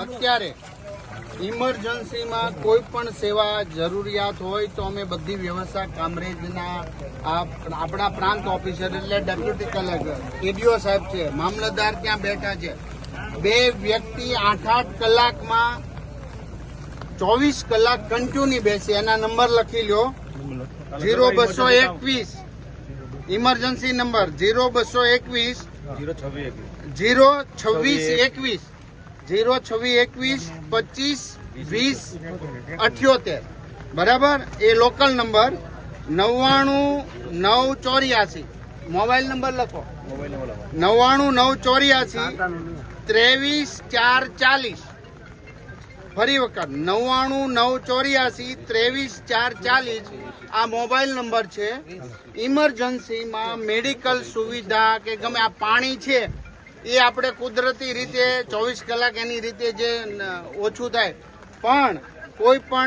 અત્યારે ઇમરજન્સીમાં કોઈ પણ સેવા જરૂરિયાત હોય તો અમે બધી વ્યવસ્થા કામરેજના આપણા પ્રાંત ઓફિસર એટલે ડેપ્યુટી કલેક્ટર ટીડીઓ સાહેબ છે, મામલતદાર ત્યાં બેઠા છે. 2 વ્યક્તિ 8-8 કલાકમાં 24 કલાક કન્ટિન્યુ બેસે. એના નંબર લખી લો. 0221 ઇમરજન્સી નંબર 0221 02621 252078. બરાબર. એ લોકલ નંબર 99984. મોબાઈલ નંબર લખો. 99984 23440. ફરી વખત 99984 23440 આ મોબાઈલ નંબર છે. ઇમરજન્સીમાં મેડિકલ સુવિધા કે ગમે આ પાણી છે એ આપણે કુદરતી રીતે 24 કલાક એની રીતે જે ઓછું થાય, પણ કોઈ પણ